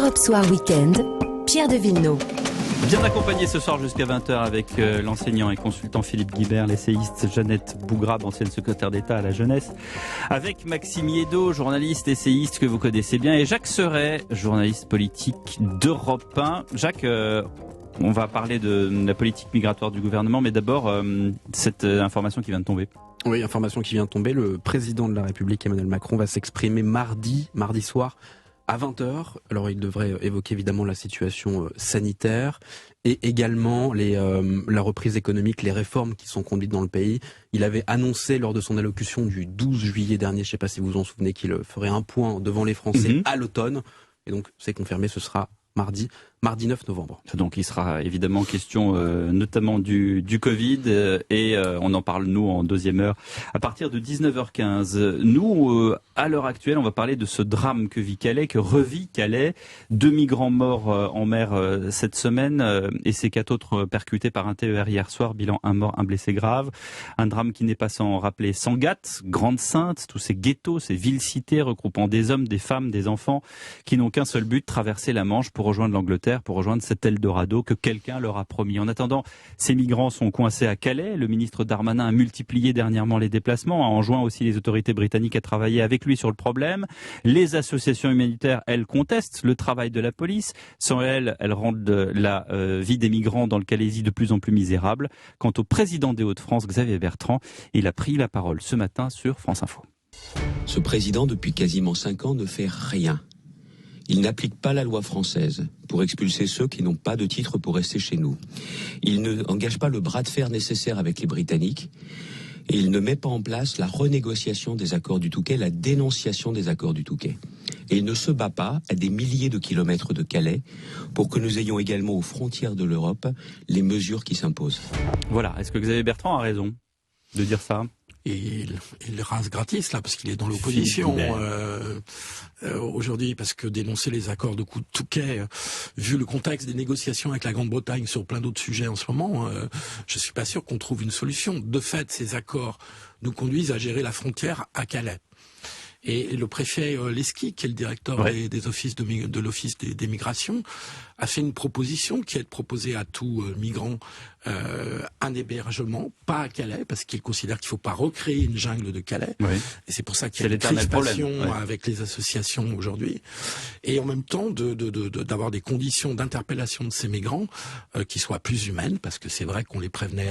Europe Soir Weekend, Pierre de Villeneuve. Bien accompagné ce soir jusqu'à 20h avec l'enseignant et consultant Philippe Guibert, l'essayiste Jeannette Bougrabe, ancienne secrétaire d'État à la jeunesse, avec Maxime Yeddo, journaliste, essayiste que vous connaissez bien, et Jacques Serret, journaliste politique d'Europe 1. Jacques, on va parler de la politique migratoire du gouvernement, mais d'abord, cette information qui vient de tomber. Oui, information qui vient de tomber. Le président de la République, Emmanuel Macron, va s'exprimer mardi soir, à 20h. Alors il devrait évoquer évidemment la situation sanitaire et également la reprise économique, les réformes qui sont conduites dans le pays. Il avait annoncé lors de son allocution du 12 juillet dernier, je ne sais pas si vous vous en souvenez, qu'il ferait un point devant les Français à l'automne. Et donc c'est confirmé, ce sera mardi 9 novembre. Donc il sera évidemment question notamment du Covid et on en parle nous en deuxième heure à partir de 19h15. Nous, à l'heure actuelle, on va parler de ce drame que vit Calais, que revit Calais. 2 migrants morts en mer cette semaine et ces 4 autres percutés par un TER hier soir. Bilan 1 mort, 1 blessé grave. Un drame qui n'est pas sans rappeler Sangatte, Grande-Synthe, tous ces ghettos, ces villes-cités regroupant des hommes, des femmes, des enfants qui n'ont qu'un seul but, traverser la Manche pour rejoindre l'Angleterre, pour rejoindre cet Eldorado que quelqu'un leur a promis. En attendant, ces migrants sont coincés à Calais. Le ministre Darmanin a multiplié dernièrement les déplacements, a enjoint aussi les autorités britanniques à travailler avec lui sur le problème. Les associations humanitaires, elles, contestent le travail de la police. Sans elles, elles rendent la vie des migrants dans le Calaisis de plus en plus misérable. Quant au président des Hauts-de-France, Xavier Bertrand, il a pris la parole ce matin sur France Info. Ce président, depuis quasiment 5 ans, ne fait rien. Il n'applique pas la loi française pour expulser ceux qui n'ont pas de titre pour rester chez nous. Il n'engage pas le bras de fer nécessaire avec les Britanniques et il ne met pas en place la renégociation des accords du Touquet, la dénonciation des accords du Touquet. Et il ne se bat pas à des milliers de kilomètres de Calais pour que nous ayons également aux frontières de l'Europe les mesures qui s'imposent. Voilà, est-ce que Xavier Bertrand a raison de dire ça ? Et il rase gratis là parce qu'il est dans l'opposition aujourd'hui, parce que dénoncer les accords de Touquet, vu le contexte des négociations avec la Grande-Bretagne sur plein d'autres sujets en ce moment, je suis pas sûr qu'on trouve une solution. De fait, ces accords nous conduisent à gérer la frontière à Calais. Et le préfet Leski, qui est le directeur des offices de l'Office des migrations, a fait une proposition qui est de proposer à tout migrant un hébergement, pas à Calais, parce qu'il considère qu'il ne faut pas recréer une jungle de Calais. Oui. Et c'est pour ça qu'il y a une crispation avec les associations aujourd'hui. Et en même temps, d'avoir des conditions d'interpellation de ces migrants qui soient plus humaines, parce que c'est vrai qu'on les prévenait,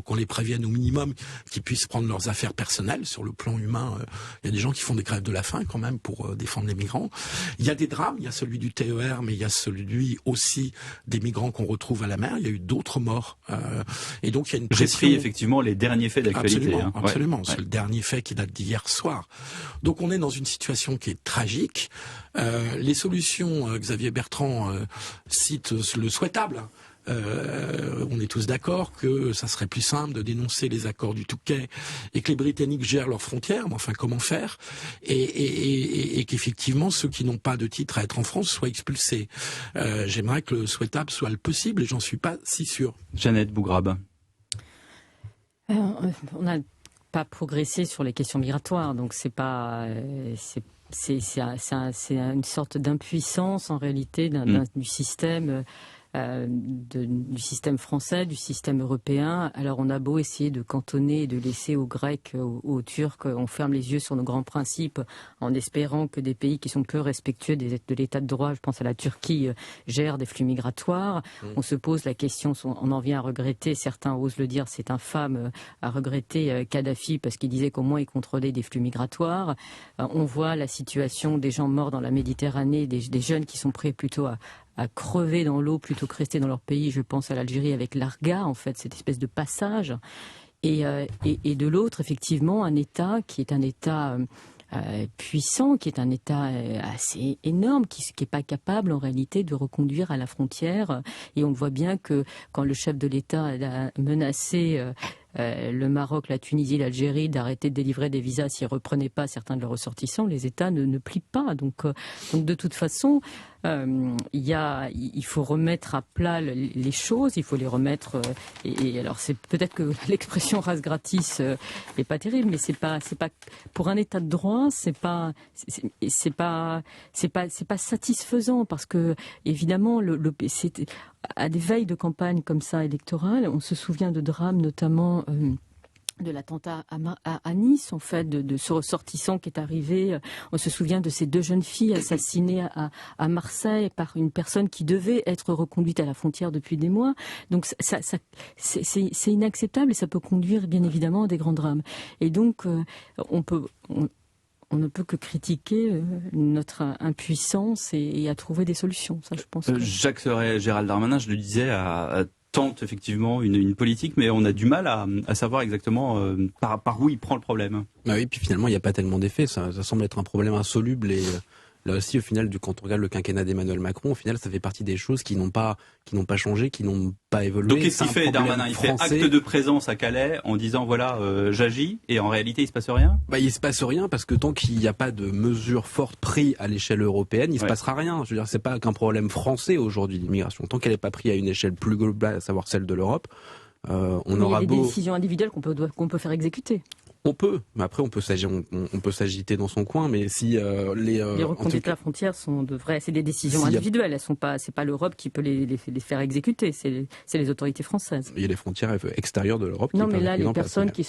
qu'on les prévienne au minimum, qu'ils puissent prendre leurs affaires personnelles sur le plan humain. Il y a des gens qui font des grèves de la faim quand même pour défendre les migrants. Il y a des drames, il y a celui du TER, mais il y a celui aussi des migrants qu'on retrouve à la mer. Il y a eu d'autres morts. Et donc il y a une pression. J'ai pris effectivement les derniers faits d'actualité. Absolument. C'est le dernier fait qui date d'hier soir. Donc on est dans une situation qui est tragique. Les solutions, Xavier Bertrand cite le souhaitable. On est tous d'accord que ça serait plus simple de dénoncer les accords du Touquet et que les Britanniques gèrent leurs frontières, mais enfin comment faire, et qu'effectivement ceux qui n'ont pas de titre à être en France soient expulsés. J'aimerais que le souhaitable soit le possible et j'en suis pas si sûr. Jeannette Bougrabe. On n'a pas progressé sur les questions migratoires, donc c'est une sorte d'impuissance en réalité du système. Du système français, du système européen. Alors on a beau essayer de cantonner et de laisser aux Grecs, aux Turcs, on ferme les yeux sur nos grands principes en espérant que des pays qui sont peu respectueux de l'état de droit, je pense à la Turquie, gèrent des flux migratoires. On se pose la question, on en vient à regretter, certains osent le dire, c'est infâme, à regretter Kadhafi parce qu'il disait qu'au moins il contrôlait des flux migratoires. On voit la situation des gens morts dans la Méditerranée, des jeunes qui sont prêts plutôt à crever dans l'eau plutôt que rester dans leur pays. Je pense à l'Algérie avec l'Arga, en fait, cette espèce de passage. Et de l'autre, effectivement, un État qui est un État puissant, qui est un État assez énorme, qui n'est pas capable en réalité de reconduire à la frontière. Et on voit bien que quand le chef de l'État a menacé le Maroc, la Tunisie, l'Algérie d'arrêter de délivrer des visas s'ils ne reprenaient pas certains de leurs ressortissants, les États ne plient pas. Donc de toute façon, il faut remettre à plat les choses, il faut les remettre. Et alors c'est peut-être que l'expression race gratis est pas terrible, mais c'est pas pour un État de droit, c'est pas satisfaisant parce que évidemment c'est à des veilles de campagne comme ça électorale, on se souvient de drames notamment. De l'attentat à Nice, en fait, de ce ressortissant qui est arrivé. On se souvient de ces 2 jeunes filles assassinées à Marseille par une personne qui devait être reconduite à la frontière depuis des mois. Donc c'est inacceptable et ça peut conduire bien évidemment à des grands drames. Et donc on ne peut que critiquer notre impuissance et à trouver des solutions. Ça, je pense. Jacques Serret, Gérald Darmanin, je le disais, tente effectivement une politique, mais on a du mal à savoir exactement par où il prend le problème. Bah oui, puis finalement, il n'y a pas tellement d'effet. Ça semble être un problème insoluble et là aussi, au final, quand on regarde le quinquennat d'Emmanuel Macron, au final, ça fait partie des choses qui n'ont pas changé, qui n'ont pas évolué. Donc qu'est-ce qu'il fait, Darmanin? Il fait acte de présence à Calais en disant voilà, j'agis, et en réalité, il se passe rien? Bah, il se passe rien parce que tant qu'il n'y a pas de mesures fortes prises à l'échelle européenne, il se passera rien. Je veux dire, c'est pas qu'un problème français aujourd'hui, l'immigration. Tant qu'elle n'est pas prise à une échelle plus globale, à savoir celle de l'Europe, on aura beau. Il y a des décisions individuelles qu'on peut faire exécuter. On peut, mais après on peut s'agiter dans son coin, mais si les reconduites de la frontière c'est des décisions individuelles, c'est pas l'Europe qui peut les faire exécuter, c'est les autorités françaises. Il y a les frontières extérieures de l'Europe. Non, mais là les personnes qui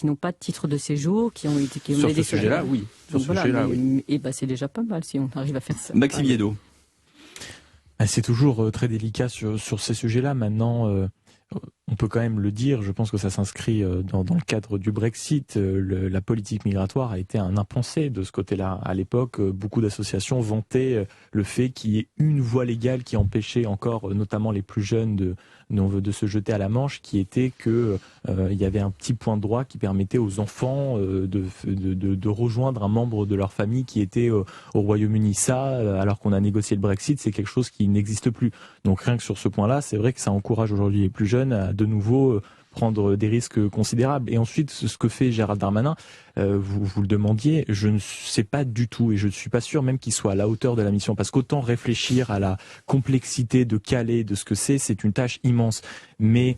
n'ont pas de titre de séjour, qui ont sur ce sujet-là, oui. Sur ce sujet-là, oui. Et c'est déjà pas mal si on arrive à faire ça. Maxime Yeddo. C'est toujours très délicat sur ces sujets-là. Maintenant, on peut quand même le dire, je pense que ça s'inscrit dans le cadre du Brexit. La politique migratoire a été un impensé de ce côté-là. À l'époque, beaucoup d'associations vantaient le fait qu'il y ait une voie légale qui empêchait encore, notamment les plus jeunes, de se jeter à la Manche, qui était que il y avait un petit point de droit qui permettait aux enfants de rejoindre un membre de leur famille qui était au Royaume-Uni. Ça, alors qu'on a négocié le Brexit, c'est quelque chose qui n'existe plus. Donc rien que sur ce point-là, c'est vrai que ça encourage aujourd'hui les plus jeunes à de nouveau prendre des risques considérables. Et ensuite, ce que fait Gérald Darmanin, vous le demandiez, je ne sais pas du tout et je ne suis pas sûr même qu'il soit à la hauteur de la mission, parce qu'autant réfléchir à la complexité de Calais, de ce que c'est une tâche immense. Mais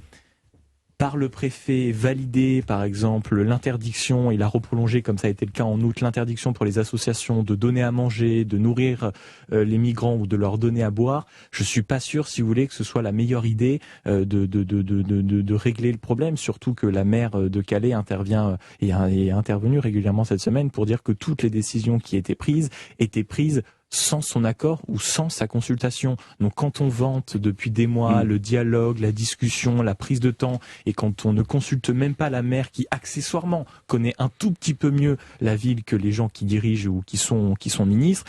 par le préfet valider, par exemple, l'interdiction, il a reprolongé, comme ça a été le cas en août, l'interdiction pour les associations de donner à manger, de nourrir les migrants ou de leur donner à boire. Je suis pas sûr, si vous voulez, que ce soit la meilleure idée de régler le problème, surtout que la maire de Calais intervient et est intervenue régulièrement cette semaine pour dire que toutes les décisions qui étaient prises sans son accord ou sans sa consultation. Donc quand on vante depuis des mois le dialogue, la discussion, la prise de temps, et quand on ne consulte même pas la maire qui accessoirement connaît un tout petit peu mieux la ville que les gens qui dirigent ou qui sont ministres,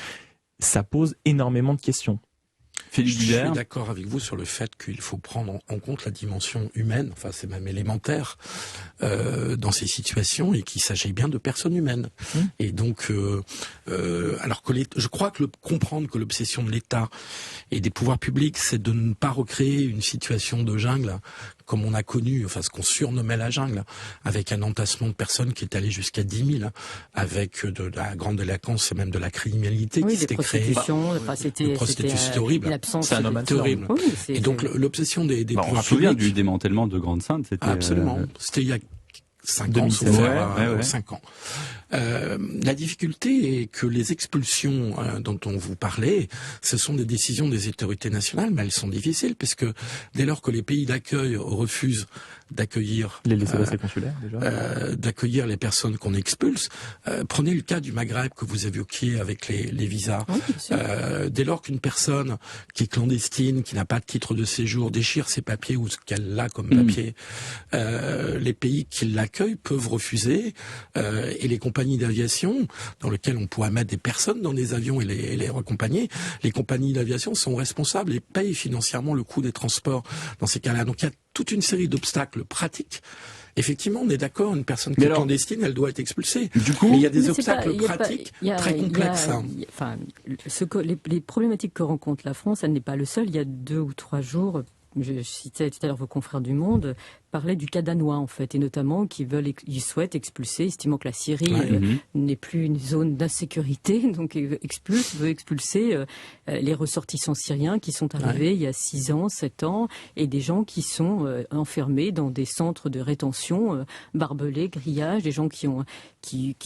ça pose énormément de questions. Je suis d'accord avec vous sur le fait qu'il faut prendre en compte la dimension humaine, enfin c'est même élémentaire dans ces situations, et qu'il s'agit bien de personnes humaines. Et donc, alors que je crois que comprendre que l'obsession de l'État et des pouvoirs publics, c'est de ne pas recréer une situation de jungle comme on a connu, enfin ce qu'on surnommait la jungle, avec un entassement de personnes qui est allé jusqu'à 10 000, avec de la grande délinquance et même de la criminalité qui s'était créée. C'était horrible. C'est un homme horrible. Oui, et donc l'obsession des pouvoirs publics. On se souvient du démantèlement de Grande-Sainte. Absolument. C'était il y a 5 ans, 5 ans. La difficulté est que les expulsions dont on vous parlait, ce sont des décisions des autorités nationales, mais elles sont difficiles, parce que dès lors que les pays d'accueil refusent d'accueillir les laissez-passer consulaires, déjà. D'accueillir les personnes qu'on expulse, prenez le cas du Maghreb que vous évoquiez avec les visas. Oui, dès lors qu'une personne qui est clandestine, qui n'a pas de titre de séjour, déchire ses papiers ou ce qu'elle a comme papier, les pays qui l'accueillent peuvent refuser, et les compagnies d'aviation, dans lesquelles on pourrait mettre des personnes dans des avions et les raccompagner, les compagnies d'aviation sont responsables et payent financièrement le coût des transports dans ces cas-là. Donc il y a toute une série d'obstacles pratiques. Effectivement, on est d'accord, une personne qui est clandestine, elle doit être expulsée. Du coup, mais il y a des obstacles pratiques très complexes. Les problématiques que rencontre la France, elle n'est pas le seul. Il y a 2 ou 3 jours, je citais tout à l'heure vos confrères du Monde, parlaient du cas danois en fait, et notamment ils souhaitent expulser, estimant que la Syrie n'est plus une zone d'insécurité, donc veut expulser les ressortissants syriens qui sont arrivés il y a 6 ans, 7 ans, et des gens qui sont enfermés dans des centres de rétention, barbelés, grillages, des gens qui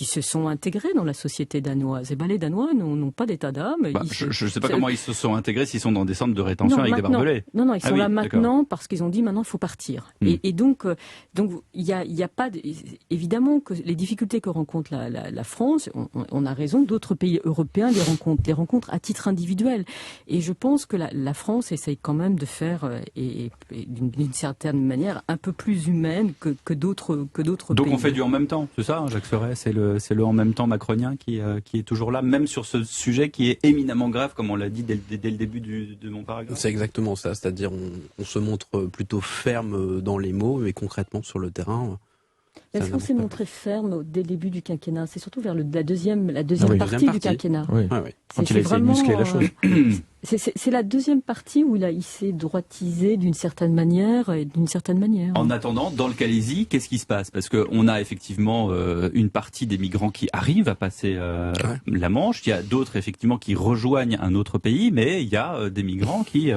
se sont intégrés dans la société danoise. Et les Danois n'ont pas d'état d'âme. Je ne sais pas comment ils se sont intégrés s'ils sont dans des centres de rétention avec des barbelés. Non, ils sont là maintenant parce qu'ils ont dit maintenant il faut partir. Et donc il y a pas évidemment que les difficultés que rencontre la France, on a raison, d'autres pays européens les rencontrent à titre individuel. Et je pense que la France essaye quand même de faire et d'une certaine manière un peu plus humaine que d'autres pays. Donc on fait du en même temps, c'est ça, Jacques Serret, c'est le en même temps macronien qui est toujours là, même sur ce sujet qui est éminemment grave, comme on l'a dit dès le début de mon paragraphe. C'est exactement ça, c'est-à-dire on se montre plutôt ferme dans les mots, mais concrètement sur le terrain. Est-ce qu'on s'est montré ferme dès le début du quinquennat? C'est surtout vers la deuxième partie du quinquennat. Oui. Quand il a essayé de muscler la chose. C'est la deuxième partie où il s'est droitisé d'une certaine manière. En attendant, dans le Calaisis, qu'est-ce qui se passe? Parce qu'on a effectivement une partie des migrants qui arrivent à passer la Manche. Il y a d'autres effectivement qui rejoignent un autre pays, mais il y a des migrants qui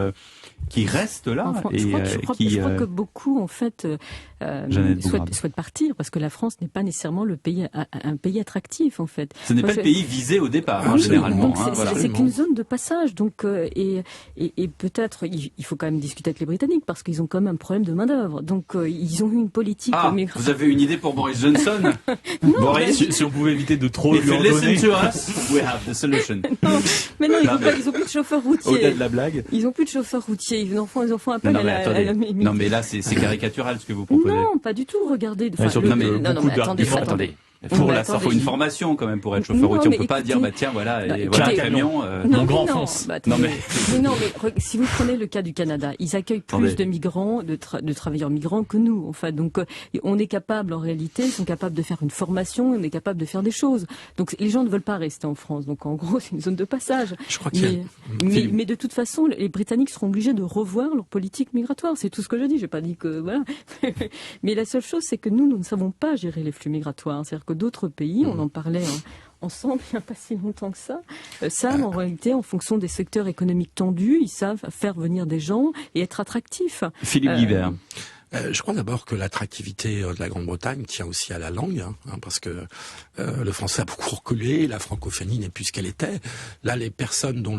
restent là. Je crois que beaucoup en fait souhaitent partir parce que la France n'est pas nécellement un pays attractif en fait. Ce n'est pas le pays visé au départ, généralement. Donc c'est qu'une zone de passage. Donc et peut-être il faut quand même discuter avec les Britanniques parce qu'ils ont quand même un problème de main d'œuvre. Donc ils ont eu une politique. Vous avez une idée pour Boris Johnson? Boris, si on pouvait éviter de trop lui en donner. Listen to us, we have the solution. Mais non, ils ont plus de chauffeurs routiers. Au-delà de la blague. Ils ont plus de chauffeurs routiers. Ils en font appel à la. Non, mais là, c'est caricatural ce que vous proposez. Non, pas du tout. Regardez. Attendez. Ça faut une formation quand même pour être chauffeur routier. On peut pas dire tiens voilà un camion. Mon grand France. Si vous prenez le cas du Canada, ils accueillent plus de migrants, de travailleurs migrants que nous. En fait, donc on est capable en réalité, ils sont capables de faire une formation, on est capable de faire des choses. Donc les gens ne veulent pas rester en France. Donc en gros, c'est une zone de passage. Je crois mais de toute façon, les Britanniques seront obligés de revoir leur politique migratoire. C'est tout ce que je dis. J'ai pas dit que voilà. Mais la seule chose, c'est que nous ne savons pas gérer les flux migratoires. C'est-à-dire que d'autres pays, on en parlait ensemble il n'y a pas si longtemps que ça, savent en réalité, en fonction des secteurs économiques tendus, ils savent faire venir des gens et être attractifs. Philippe Guibert. Je crois d'abord que l'attractivité de la Grande-Bretagne tient aussi à la langue, parce que le français a beaucoup reculé, la francophonie n'est plus ce qu'elle était. Là, les personnes dont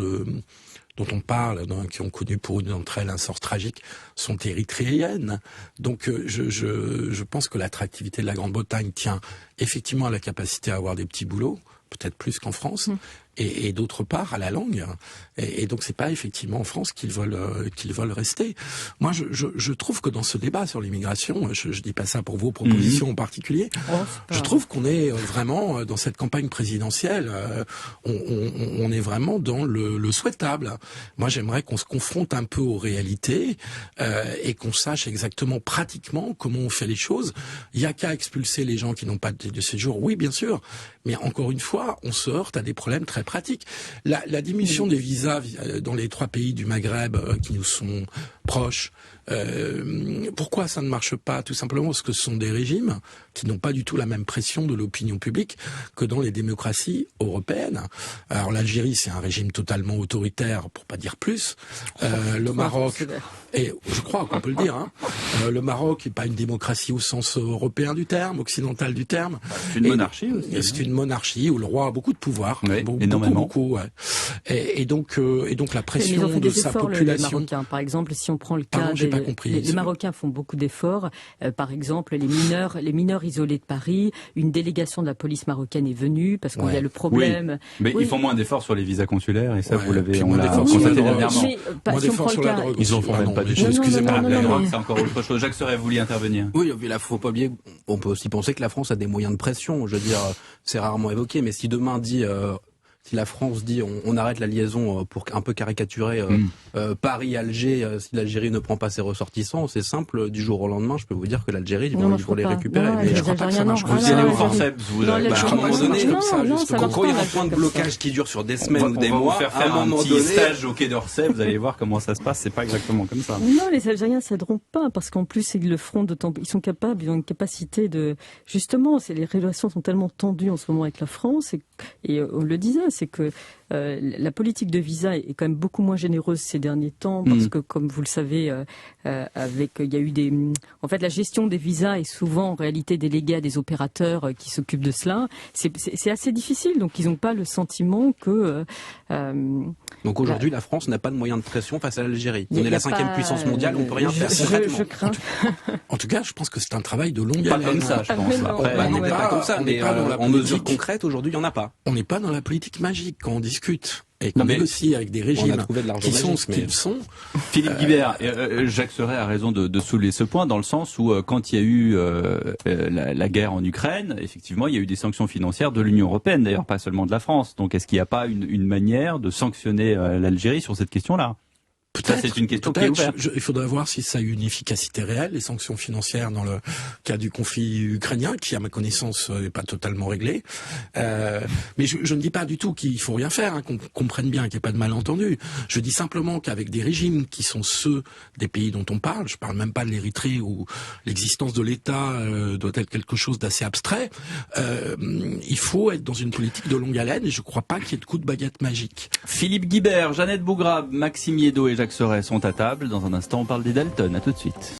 on parle, qui ont connu pour une d'entre elles un sort tragique, sont érythréennes. Donc je pense que l'attractivité de la Grande-Bretagne tient effectivement à la capacité à avoir des petits boulots, peut-être plus qu'en France, et d'autre part à la langue. Et donc c'est pas effectivement en France qu'ils veulent rester. Moi je trouve que dans ce débat sur l'immigration, je dis pas ça pour vos propositions en particulier, je trouve qu'on est vraiment dans cette campagne présidentielle, on est vraiment dans le souhaitable. Moi j'aimerais qu'on se confronte un peu aux réalités et qu'on sache exactement pratiquement comment on fait les choses. Il y a qu'à expulser les gens qui n'ont pas de séjour, oui bien sûr, mais encore une fois on se heurte à des problèmes très pratiques. La diminution des visas dans les 3 pays du Maghreb qui nous sont proches, pourquoi ça ne marche pas? Tout simplement parce que ce sont des régimes qui n'ont pas du tout la même pression de l'opinion publique que dans les démocraties européennes. Alors l'Algérie, c'est un régime totalement autoritaire, pour pas dire plus. Le Maroc, et je crois qu'on peut le dire, le Maroc n'est pas une démocratie au sens européen du terme, occidental du terme. C'est une monarchie aussi. C'est une monarchie où le roi a beaucoup de pouvoir, énormément. beaucoup. Ouais. Et donc la pression de sa population. Les Marocains, par exemple, si on prend le cas les Marocains font beaucoup d'efforts. Par exemple, les mineurs isolés de Paris, une délégation de la police marocaine est venue parce qu'il y a le problème. Oui. Mais ils font moins d'efforts sur les visas consulaires et ça, vous l'avez constaté dernièrement. Moins d'efforts sur la drogue. Ils en font même pas du tout. Excusez-moi. La drogue, c'est encore autre chose. Jacques Serret, vous vouliez intervenir? Oui, il ne faut pas oublier, on peut aussi penser que la France a des moyens de pression. Je veux dire, c'est rarement évoqué, mais si demain dit Si la France dit on arrête la liaison pour un peu caricaturer Paris-Alger, si l'Algérie ne prend pas ses ressortissants, c'est simple, du jour au lendemain, je peux vous dire que l'Algérie, ils vont les récupérer. Non, mais je crois pas que ça marche. Vous y allez au forceps, vous à un moment donné, quand il y a un point de blocage qui dure sur des semaines ou des mois, on va vous faire faire un petit stage au Quai d'Orsay, vous allez voir comment ça se passe, c'est pas exactement comme ça. Non, les Algériens s'aideront pas, parce qu'en plus, ils le feront ils sont capables, ils ont une capacité de, justement, les relations sont tellement tendues en ce moment avec la France, et on le disait, c'est que la politique de visa est quand même beaucoup moins généreuse ces derniers temps, parce que, comme vous le savez, il y a eu en fait, la gestion des visas est souvent en réalité déléguée à des opérateurs qui s'occupent de cela. C'est assez difficile, donc ils n'ont pas le sentiment que. Donc aujourd'hui, la France n'a pas de moyens de pression face à l'Algérie. On est la 5e puissance mondiale, on peut rien faire concrètement. Je crains. En tout cas, je pense que c'est un travail de longue Pas haleine. comme ça, je pense. Peut-être pas comme ça, mais en mesure concrète, aujourd'hui, il n'y en a pas. On n'est pas dans la politique magique quand on discute et qu'on négocie avec des régimes qui sont ce qu'ils sont. Philippe Guibert, Jacques Serret a raison de soulever ce point, dans le sens où quand il y a eu la guerre en Ukraine, effectivement, il y a eu des sanctions financières de l'Union européenne, d'ailleurs pas seulement de la France. Donc est-ce qu'il n'y a pas une manière de sanctionner l'Algérie sur cette question-là ? Ça, c'est une question qui est ouverte. Il faudrait voir si ça a eu une efficacité réelle, les sanctions financières dans le cas du conflit ukrainien, qui, à ma connaissance, n'est pas totalement réglé. Mais je ne dis pas du tout qu'il faut rien faire, qu'on comprenne bien, qu'il n'y ait pas de malentendu. Je dis simplement qu'avec des régimes qui sont ceux des pays dont on parle, je parle même pas de l'Érythrée où l'existence de l'État doit être quelque chose d'assez abstrait, il faut être dans une politique de longue haleine et je ne crois pas qu'il y ait de coup de baguette magique. Philippe Guibert, Jeannette Bougrab, Maxime Yeddo et Jacques Serret sont à table. Dans un instant, on parle des Dalton. À tout de suite.